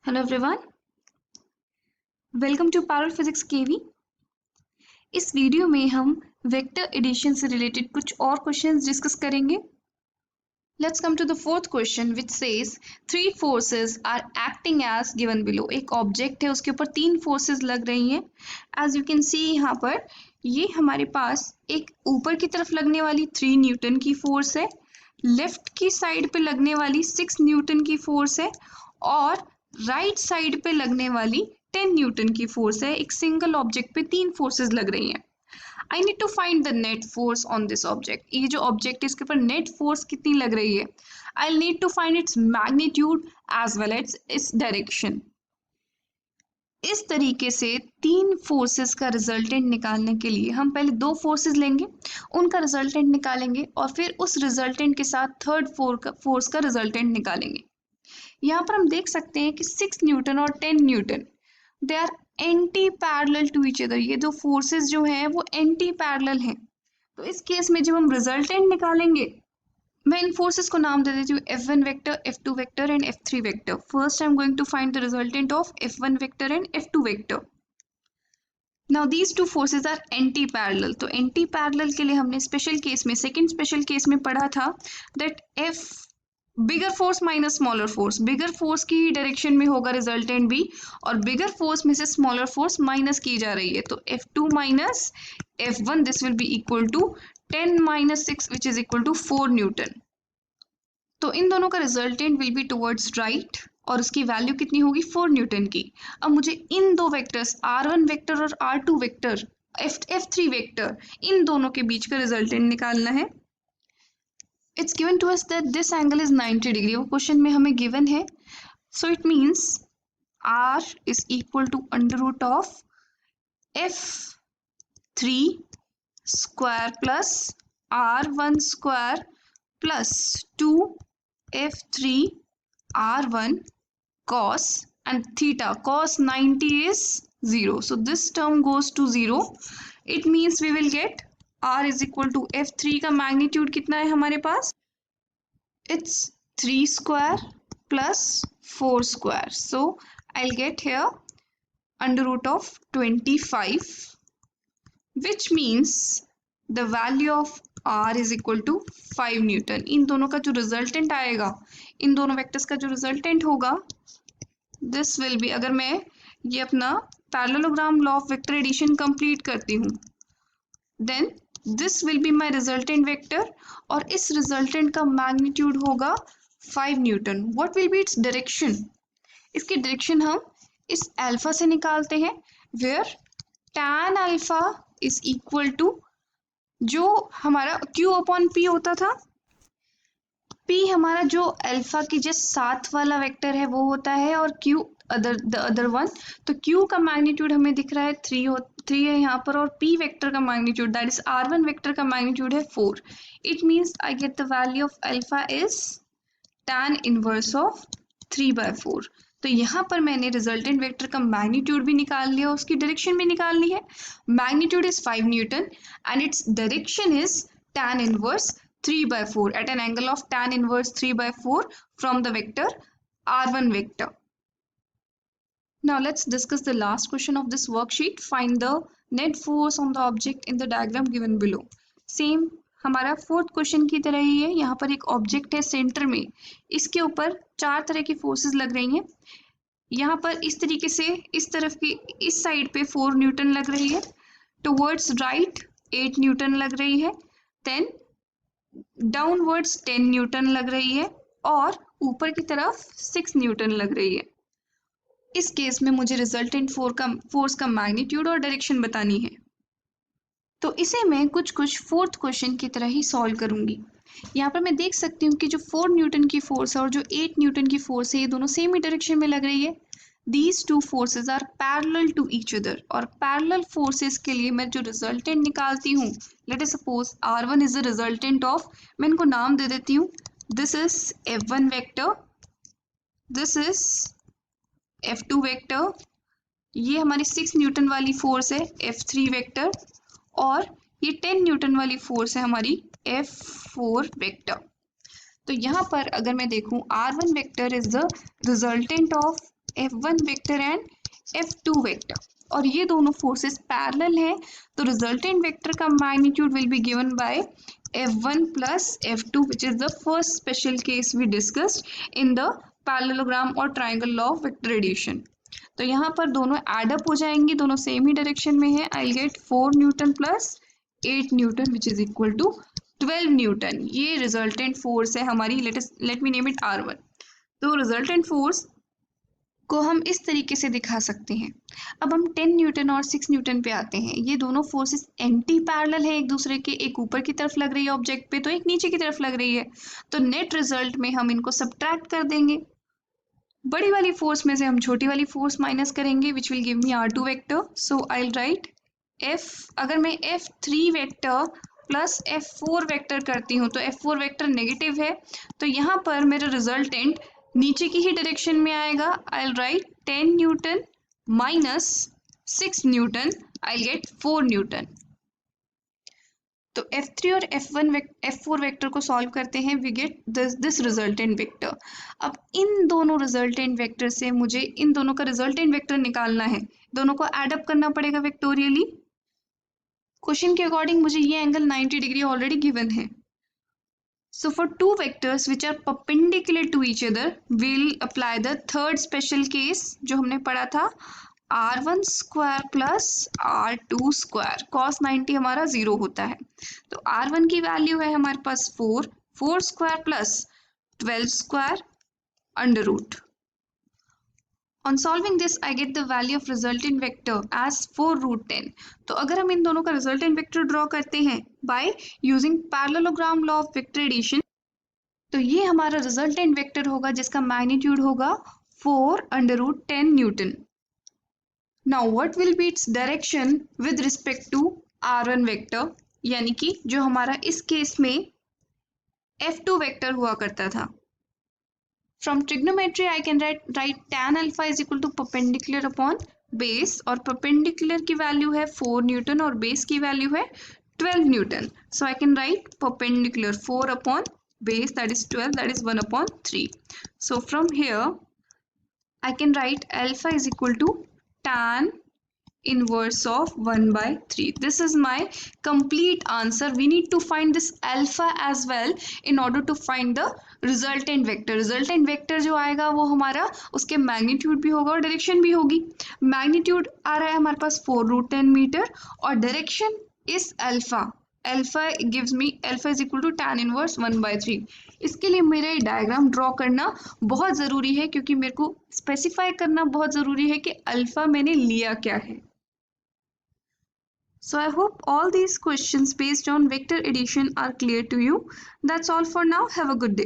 Hello everyone, welcome to पैरल physics KV. इस वीडियो में हम वेक्टर एडिशन से रिलेटेड कुछ और क्वेश्चंस डिस्कस करेंगे। Let's come to the fourth question which says three forces are acting as given below. एक ऑब्जेक्ट है, उसके ऊपर तीन फोर्सेस लग रही हैं। एज यू कैन सी यहाँ पर ये हमारे पास एक ऊपर की तरफ लगने वाली 3 न्यूटन की फोर्स है, लेफ्ट की साइड पे लगने वाली 6 न्यूटन की फोर्स है और राइट साइड पे लगने वाली 10 न्यूटन की फोर्स है। एक सिंगल ऑब्जेक्ट पे तीन फोर्सेस लग रही हैं। I need to find the net force on this object. ये जो ऑब्जेक्ट है इसके ऊपर नेट फोर्स कितनी लग रही है। I need to find its magnitude as well as its direction. इस तरीके से तीन फोर्सेस का रिजल्टेंट निकालने के लिए हम पहले दो फोर्सेस लेंगे, उनका रिजल्टेंट निकालेंगे और फिर उस रिजल्टेंट के साथ थर्ड फोर्स का रिजल्टेंट निकालेंगे। यहाँ पर हम देख सकते हैं कि 6 न्यूटन और 10 newton they are anti parallel to each other. ये दो फोर्सेस जो हैं वो एंटी पैरेलल हैं। तो इस केस में जब हम रिजल्टेंट निकालेंगे, मैं इन फोर्सेस को नाम दे देती हूँ F1 vector, F2 vector and F3 vector. First I am going to find the resultant of F1 vector and F2 vector. Now these two forces are anti parallel. तो एंटी पैरेलल के लिए हमने special case में, second special case में पढ़ा था that F bigger force minus smaller force, bigger force की direction में होगा रिजल्टेंट भी और बिगर फोर्स में से स्मॉलर फोर्स माइनस की जा रही है। तो F2 minus F1 this will be equal to 10 minus 6 which is equal to 4 newton. तो इन दोनों का resultant will be towards right और उसकी वैल्यू कितनी होगी 4 न्यूटन की। अब मुझे इन दो वेक्टर्स R1 वेक्टर और R2 वेक्टर, F3 वेक्टर, इन दोनों के बीच का रिजल्टेंट निकालना है। It's given to us that this angle is 90 degree। वो क्वेश्चन में हमें गिवन है। So it means R is equal to under root of F3 square plus R1 square plus 2 F3 R1 cos and theta. Cos 90 is 0. So this term goes to 0. It means we will get R is equal to F3 का magnitude कितना है हमारे पास, it's 3 square plus 4 square. So I'll get here under root of 25, which means the value of R is equal to 5 Newton। इन दोनों का जो resultant आएगा, इन दोनों vectors का जो रिजल्टेंट होगा, दिस विल बी, अगर मैं ये अपना parallelogram law of vector addition complete करती हूँ, then this will be my resultant vector और इस रिजल्टेंट का मैग्नीट्यूड होगा 5 newton. What will be its direction. इसकी डायरेक्शन हम इस अल्फा से निकालते हैं, where tan alpha is equal to जो हमारा Q अपॉन P होता था। P हमारा जो अल्फा की जस्ट साथ वाला वेक्टर है वो होता है और Q द अदर वन। तो Q का मैग्नीट्यूड हमें दिख रहा है 3 है यहाँ पर और P वेक्टर का magnitude that is R1 vector का मैग्नीट्यूड है 4। It means I get the value of alpha is tan inverse of 3/4। तो यहाँ पर मैंने रिजल्टेंट वेक्टर का मैग्नीट्यूड भी निकाल लिया, उसकी डायरेक्शन भी निकाल ली है। Magnitude is 5 Newton and its direction is tan inverse 3/4 at an angle of tan inverse 3/4 from the vector R1 vector. Now let's discuss the last question of this worksheet. Find the net force on the object in the diagram given below. Same हमारा fourth question की तरह ही है। यहाँ पर एक object है centre में, इसके ऊपर 4 तरह की फोर्सेस लग रही हैं। यहाँ पर इस तरीके से इस तरफ की इस साइड पे 4 न्यूटन लग रही है, टुवर्ड्स राइट 8 न्यूटन लग रही है, देन डाउनवर्ड्स 10 न्यूटन लग रही है और ऊपर की तरफ 6 न्यूटन लग रही है। इस केस में मुझे रिजल्टेंट फोर्स का मैग्नीट्यूड और डायरेक्शन बतानी है। तो इसे मैं कुछ फोर्थ क्वेश्चन की तरह ही सॉल्व करूंगी। यहाँ पर मैं देख सकती हूँ कि जो 4 न्यूटन की फोर्स है और जो 8 न्यूटन की फोर्स है, ये दोनों सेम ही डायरेक्शन में लग रही है। These two forces are parallel to each other और parallel forces के लिए मैं जो रिजल्टेंट निकालती हूँ, let us suppose R1 is the resultant of, मैं इनको नाम दे देती हूँ, this is F1 vector, this is F2 vector, ये हमारी 6 न्यूटन वाली फोर्स है F3 वेक्टर और ये 10 न्यूटन वाली फोर्स है हमारी F4 वेक्टर। तो यहाँ पर अगर मैं देखूँ R1 vector is the resultant of F1 vector and F2 vector, और ये दोनों फोर्सेस पैरेलल हैं, तो रिजल्टेंट वेक्टर का magnitude will be given by F1 plus F2, which is the first special case we discussed in the parallelogram और triangle law of vector addition. तो यहाँ पर दोनों एडअप हो जाएंगे, दोनों सेम ही डायरेक्शन में है. I get 4 newton plus 8 newton which is equal to 12 newton. ये रिजल्टेंट फोर्स है हमारी. Let me name it R1. तो रिजल्टेंट फोर्स को हम इस तरीके से दिखा सकते हैं. अब हम 10 न्यूटन और 6 न्यूटन पे आते हैं. ये दोनों फोर्सेस एंटी पैरेलल है एक दूसरे के, एक ऊपर की तरफ लग रही है ऑब्जेक्ट पे, तो एक नीचे की तरफ लग रही है. तो नेट रिजल्ट में हम इनको सब्ट्रैक्ट कर देंगे. बड़ी वाली फोर्स में से हम छोटी वाली फोर्स माइनस करेंगे which will give me R2 vector. So I right F, अगर मैं F3 vector plus F4 vector करती हूँ तो F4 वेक्टर नेगेटिव है, तो यहाँ पर मेरा रिजल्टेंट नीचे की ही डायरेक्शन में आएगा. I write 10 newton minus 6 newton, I get 4 newton. तो F3 और F4 वेक्टर को सॉल्व करते हैं, we get this resultant vector. अब इन दोनों रिजल्टेंट वेक्टर से मुझे इन दोनों का रिजल्टेंट वेक्टर निकालना है. दोनों को एडअप करना पड़ेगा वेक्टोरियली. क्वेश्चन के अकॉर्डिंग मुझे ये एंगल 90 डिग्री ऑलरेडी गिवन है. So for two vectors which are perpendicular to each other, we'll apply the third special case जो हमने पढ़ा था, R1 square plus R2 square. cos 90 हमारा 0 होता है, तो R1 की वैल्यू है हमारे पास 4 square plus 12 square under root. On solving this, I get the value of resultant vector as 4 root 10. तो अगर हम इन दोनों का resultant vector draw करते हैं by using parallelogram law of vector addition, तो ये हमारा resultant vector होगा जिसका magnitude होगा 4 under root 10 Newton. Now what will be its direction with respect to R1 vector, यानी कि जो हमारा इस केस में F2 vector हुआ करता था. From trigonometry, I can write tan alpha is equal to perpendicular upon base, और perpendicular की value है 4 Newton और base की value है 12 Newton. So I can write perpendicular 4 upon base, that is 12, that is 1 upon 3. So from here, I can write alpha is equal to tan inverse of 1 by 3. This is my complete answer. We need to find this alpha as well in order to find the resultant vector. Resultant vector जो आएगा वो हमारा उसके magnitude भी होगा और direction भी होगी. मैग्नीट्यूड आ रहा है हमारे पास 4 रूट 10 मीटर और डायरेक्शन इस अल्फा. Alpha gives me alpha is equal to tan inverse 1 by 3. इसके लिए मेरा डायग्राम ड्रॉ करना बहुत ज़रूरी है क्योंकि मेरे को स्पेसिफाई करना बहुत ज़रूरी है कि अल्फा मैंने लिया क्या है. So I hope all these questions based on vector addition are clear to you. That's all for now. Have a good day.